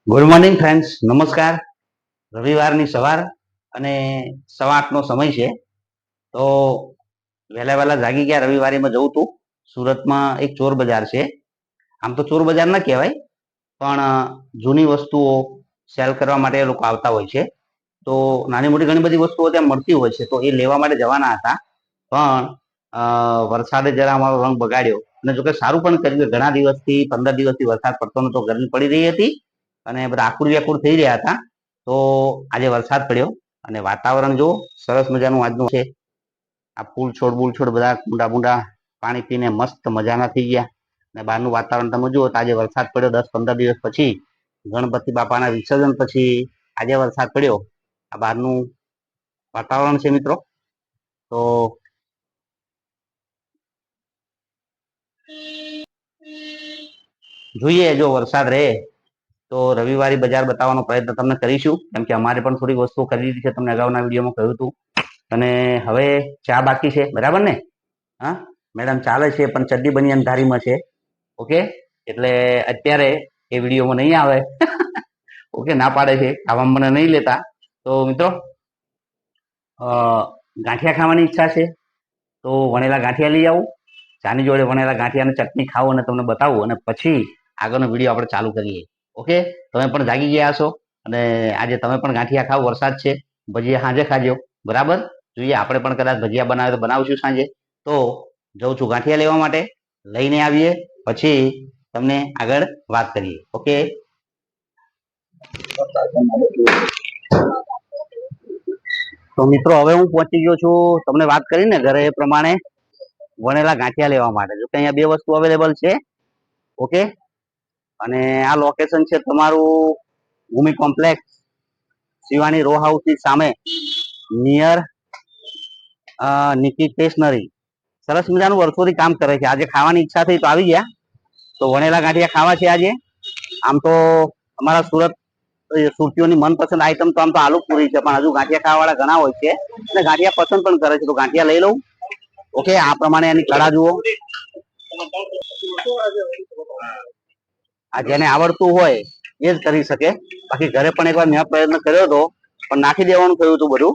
Good morning friends, નમસ્કાર. રવિવારની સવાર અને 8:15નો સમય છે. તો વહેલા વહેલા જાગી ગયા. રવિવારીમાં જવું તું. સુરતમાં એક ચોર બજાર છે. આમ તો ચોર બજાર ના કહેવાય, પણ જૂની વસ્તુઓ સેલ કરવા માટે લોકો આવતા હોય છે. તો નાની મોટી ઘણી બધી વસ્તુઓ ત્યાં મળતી હોય છે, તો એ લેવા માટે જવાના હતા. પણ વરસાદે જરા અમારો રંગ બગાડ્યો. અને જોકે સારું પણ કર્યું કે ઘણા દિવસથી 15 દિવસથી વરસાદ પડતો નતો, ગરમી પડી રહી હતી અને બધા આકુર વ્યાકુર થઈ રહ્યા હતા. તો આજે વરસાદ પડ્યો અને વાતાવરણ જો સરસ મજાનું આજનું છે. આ ફૂલ છોડ બધા બુંડા બુંડા પાણી પીને મસ્ત મજાના થઈ ગયા. અને બહારનું વાતાવરણ તમે જુઓ તો આજે વરસાદ પડ્યો 10-15 દિવસ પછી, ગણપતિ બાપાના વિસર્જન પછી આજે વરસાદ પડ્યો. આ બહારનું વાતાવરણ છે મિત્રો. તો જોઈએ, જો વરસાદ રહે તો રવિવારી બજાર બતાવવાનો પ્રયત્ન તમને કરીશું, કેમ કે અમારે પણ થોડીક વસ્તુઓ ખરીદી છે, તમને અગાઉના વિડીયોમાં કહ્યું હતું. અને હવે ચા બાકી છે, બરાબર ને? હા મેડમ, ચાલે છે પણ ચડ્ડી બનિયાન ધારીમાં છે. ઓકે, એટલે અત્યારે એ વિડીયોમાં નહીં આવે. ઓકે, ના પાડે છે, ખાવામાં મને નહીં લેતા. તો મિત્રો, ગાંઠિયા ખાવાની ઈચ્છા છે, તો વણેલા ગાંઠિયા લઈ આવું. ચાની જોડે વણેલા ગાંઠિયાની ચટણી ખાવું અને તમને બતાવું, અને પછી આગળનો વિડીયો આપણે ચાલુ કરીએ. ઓકે, તમે પણ જાગી ગયા છો અને આજે તમે પણ ગાંઠિયા ખાવ. વરસાદ છે, ભજીયા સાંજે ખાજો, બરાબર? જોઈએ, આપણે પણ કદાચ ભજીયા બનાવે તો બનાવશું સાંજે. તો જઉં છું ગાંઠિયા લેવા માટે, લઈને આવીએ પછી તમને આગળ વાત કરીએ. ઓકે, તો મિત્રો હવે હું પહોંચી ગયો છું. તમને વાત કરીને ઘરે એ પ્રમાણે વણેલા ગાંઠિયા લેવા માટે. જો કે અહીંયા બે વસ્તુ અવેલેબલ છે. ઓકે, અને આ લોકેશન છે તમારું ભૂમિ કોમ્પ્લેક્સ, શિવાની રો હાઉસ ની સામે, નિયર નિકી સ્ટેશનરી. સરસ મજાનું વર્ષોથી કામ કરે છે. આજે ખાવાની ઈચ્છા થઈ તો આવી ગયા. તો વણેલા ગાંઠિયા ખાવા છે આજે. આમ તો અમારા સુરતીઓની મનપસંદ આઈટમ તો આમ તો આલુ પૂરી છે, પણ હજુ ગાંઠિયા ખાવા વાળા ઘણા હોય છે અને ગાંઠિયા પસંદ પણ કરે છે. તો ગાંઠિયા લઈ લઉં. ઓકે, આ પ્રમાણે એની કળા જુઓ. આ જેને આવડતું હોય એ જ કરી શકે. બાકી ઘરે પણ એકવાર મેં પ્રયત્ન કર્યો હતો, પણ નાખી દેવાનું થયું હતું બધું.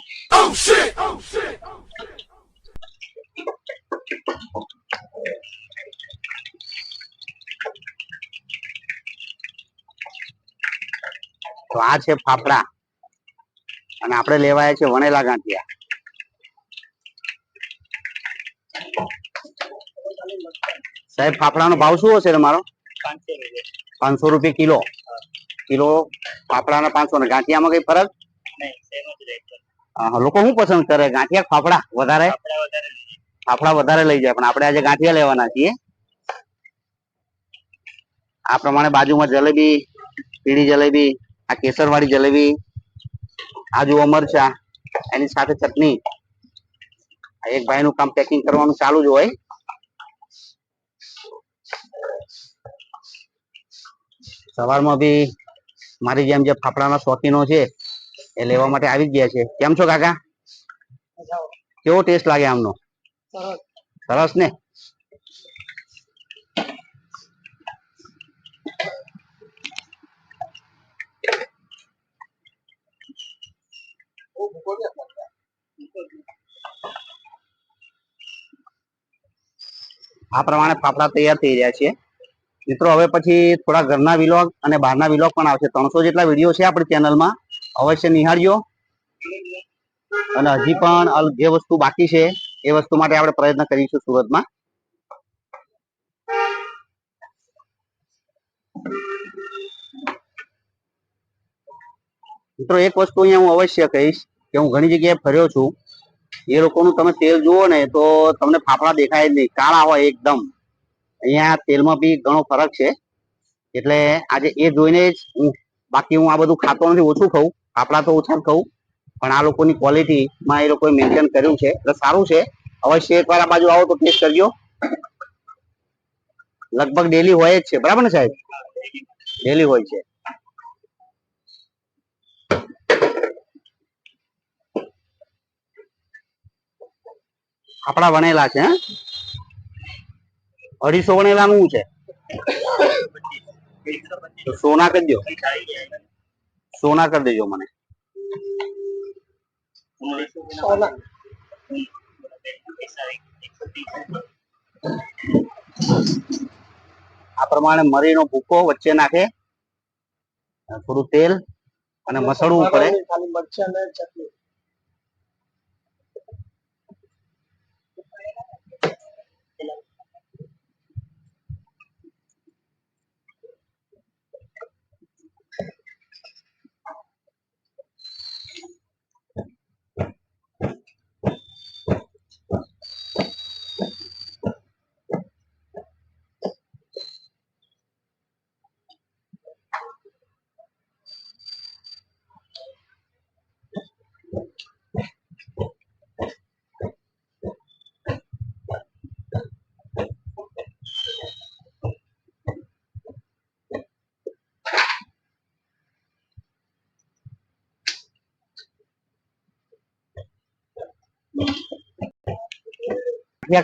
તો આ છે ફાફડા અને આપણે લેવાયા છે વણેલા ગાંઠિયા. સાહેબ, ફાફડાનો ભાવ શું હશે તમારો? 500 રૂપિયા કિલો. કિલો ફાફડાના 500 ને ગાંઠિયામાં કઈ ફરક? લોકો શું પસંદ કરે, ગાંઠિયા ફાફડા વધારે? ફાફડા વધારે લઈ જાય, પણ આપણે આજે ગાંઠિયા લેવાના છીએ. આ પ્રમાણે બાજુમાં જલેબી, પીળી જલેબી, આ કેસર વાળી જલેબી, આ જુઓ મરચા, એની સાથે ચટણી. એક ભાઈ નું કામ પેકિંગ કરવાનું ચાલુ જ હોય. સવારમાં બી મારી જેમ જે ફાફડાના શોખીનો છે એ લેવા માટે આવી ગયા છે. કેમ છો કાકા? કેવો ટેસ્ટ લાગે આમનો? સરસ ને? આ પ્રમાણે ફાફડા તૈયાર થઈ રહ્યા છે મિત્રો. હવે પછી થોડા ઘરના વિલોગ અને બહારના વિલોગ પણ આવશે. 300 જેટલા વિડીયો છે આપણી ચેનલમાં, અવશ્ય નિહાળજો. અને હજી પણ જે વસ્તુ બાકી છે એ વસ્તુ માટે આપણે પ્રયત્ન કરીશું સુરતમાં. મિત્રો, એક વસ્તુ અહીંયા હું અવશ્ય કહીશ કે હું ઘણી જગ્યાએ ફર્યો છું. એ લોકોનું તમે તેલ જુઓ ને તો તમને ફાફડા દેખાય જ નહીં, કાળા હોય એકદમ. અહીંયા તેલમાં બી ઘણો ફરક છે. એટલે આજે એ જોઈને જ બાકી હું આ બધું ખાતો નથી, ઓછું ખાઉં, ફાફડા તો ઓછા જ ખાઉં, પણ આ લોકોની ક્વોલિટીમાં એ લોકોએ મેન્ટેન કર્યું છે એટલે સારું છે. અવશ્ય એકવાર આ બાજુ આવો તો ટેસ્ટ કરજો. લગભગ ડેલી હોય જ છે, બરાબર ને સાહેબ? ડેલી હોય છે. આપણા વણેલા છે, 250 વણેલા નું છે. તો સોના કરી દો, સોના કરી દેજો મને. આ પ્રમાણે મરીનો ભૂકો વચ્ચે નાખે, થોડું તેલ અને મસળવું પડે.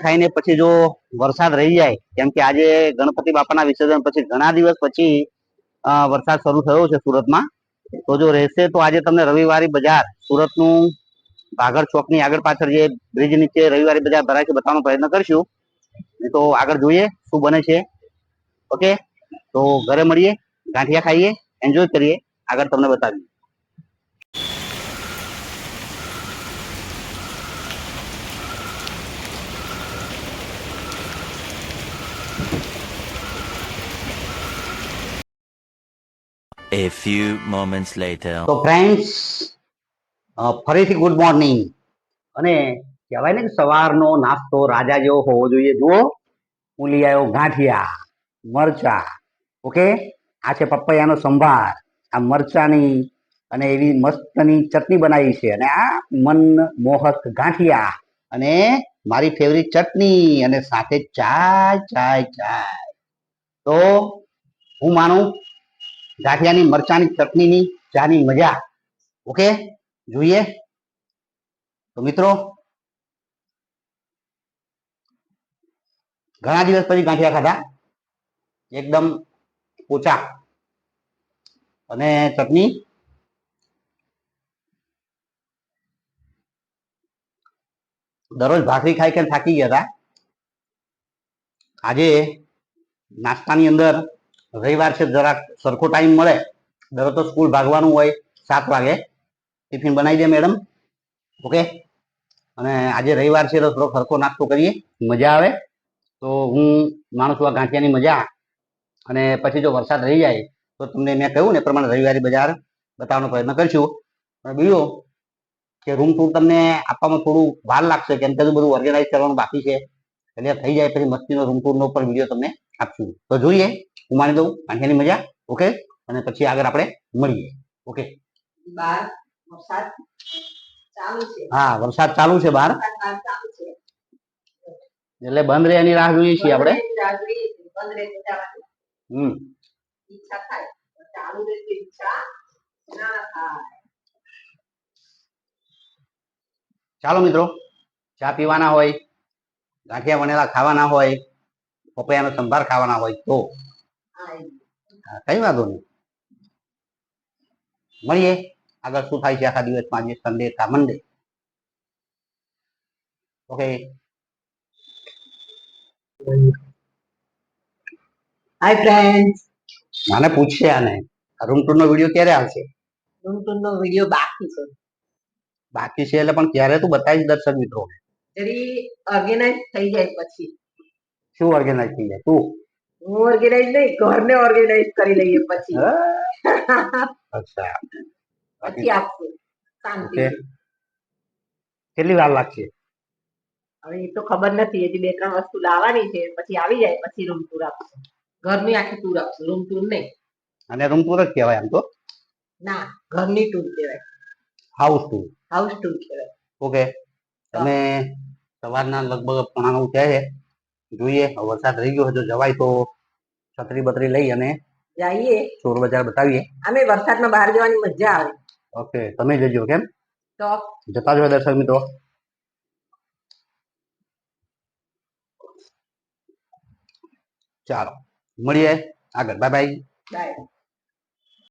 ખાઈને પછી જો વરસાદ રહી જાય, કેમ કે આજે ગણપતિ બાપાના વિસર્જન પછી ઘણા દિવસ પછી વરસાદ શરૂ થયો છે સુરતમાં, તો જો રહેશે તો આજે તમને રવિવારી બજાર સુરતનું ભાગળ ચોકની આગળ પાછળ જે બ્રિજ નીચે રવિવારી બજાર ભરાય છે બતાવવાનો પ્રયત્ન કરશું. તો આગળ જોઈએ શું બને છે. ઓકે, તો ઘરે મળીએ, ગાંઠિયા ખાઈએ, એન્જોય કરીએ, આગળ તમને બતાવીએ. A few moments later. તો ફ્રેન્ડ્સ, ફરીથી ગુડ મોર્નિંગ. અને કહેવાય ને કે સવારનો નાસ્તો રાજા જેવો હોવો જોઈએ. જુઓ, હું લઈ આવ્યો ગાંઠિયા, મરચા. ઓકે, આ છે પપૈયાનો સંભાર, આ મરચાની અને એવી મસ્તની ચટણી બનાવી છે, અને આ મનમોહક ગાંઠિયા અને મારી ફેવરિટ ચટણી અને સાથે ચાય ચાય ચાય. તો હું માનું ગાંઠિયાની મરચાની ચટણીની ચાની મજા. ઓકે, જોઈએ. તો મિત્રો, ઘણા દિવસ પછી ગાંઠિયા ખાધા, એકદમ પોચા અને ચટણી દરરોજ ભાખરી ખાઈ ખાઈ થાકી ગયા હતા. આજે નાસ્તાની અંદર રવિવાર છે, જરાક સરખો ટાઈમ મળે. દરરોજ તો સ્કૂલ ભાગવાનું હોય, 7 વાગે ટિફિન બનાવી દે મેડમ. ઓકે, અને આજે રવિવાર છે તો થોડો સરખો નાસ્તો કરીએ, મજા આવે. તો હું માનું છું આ ગાંઠિયાની મજા. અને પછી જો વરસાદ રહી જાય તો તમને મેં કહ્યું ને એ પ્રમાણે રવિવારી બજાર બતાવવાનો પ્રયત્ન કરીશું. અને બીજું કે રૂમ ટૂર તમને આપવામાં થોડું વાર લાગશે, કેમ કે બધું ઓર્ગેનાઇઝ કરવાનું બાકી છે. એટલે થઈ જાય પછી મસ્તીનો રૂમ ટૂરનો પણ વિડીયો તમને આપશું. તો જોઈએ, હું માની દઉં ગાંઠિયાની મજા. ઓકે, અને પછી આગળ આપણે મળીએ. ઓકે, બહાર વરસાદ ચાલુ છે. હા, વરસાદ ચાલુ છે બહાર, એટલે બંધ રહે એની રાહ જોઈએ છીએ આપણે. ઈચ્છા થાય, ચાલુ રહે ઈચ્છા ના થાય. ચાલો મિત્રો, ચા પીવાના હોય, ગાંઠિયા વણેલા ખાવાના હોય, પપૈયાનો સંભાર ખાવાના હોય તો કઈ વાંધો નહીં. મળીએ આગળ શું થાય છે આખા દિવસમાં. આજે સન્ડે કા મંડે. Okay, hi friends. મને પૂછશે આને રૂમ ટૂર નો વિડીયો ક્યારે આવશે? રૂમ ટૂર નો વિડીયો બાકી છે. બાકી છે એટલે પણ ક્યારે તું બતાવીશ દર્શક મિત્રો? જરી ઓર્ગેનાઇઝ થઈ જાય પછી. શું ઓર્ગેનાઇઝ થઈ જાય? તું હું ઓર્ગેનાઇઝ નહીં, ઘરને ઓર્ગેનાઇઝ કરી લઈએ પછી. અચ્છા, પછી આપશું શાંતિ. કેટલી વાર લાગશે? હવે એ તો ખબર નથી, હજી 2-3 વસ્તુ લાવવાની છે, પછી આવી જાય પછી રૂમ ટૂર આપશું. ઘરની આખી ટૂર આપશું, રૂમ ટૂર નહીં. અને રૂમ ટૂર જ કહેવાય આમ તો. ના, ઘરની ટૂર કહેવાય. House tour. હાઉસ ટૂર કહેવાય. ઓકે, તમે સવારના લગભગ 8:45 થયા છે. જોઈએ, વરસાદ રહી ગયો હોય તો જવાય તો છત્રી બત્રી લઈ અને જઈએ, ચોર બજાર બતાવીએ. અમે વરસાદમાં બહાર જવાની મજા આવે. ઓકે, તમે જજો. કેમ? તો જતા જ દર્શક મિત્રો. ચાલો મળીએ આગળ. Bye bye. બાય.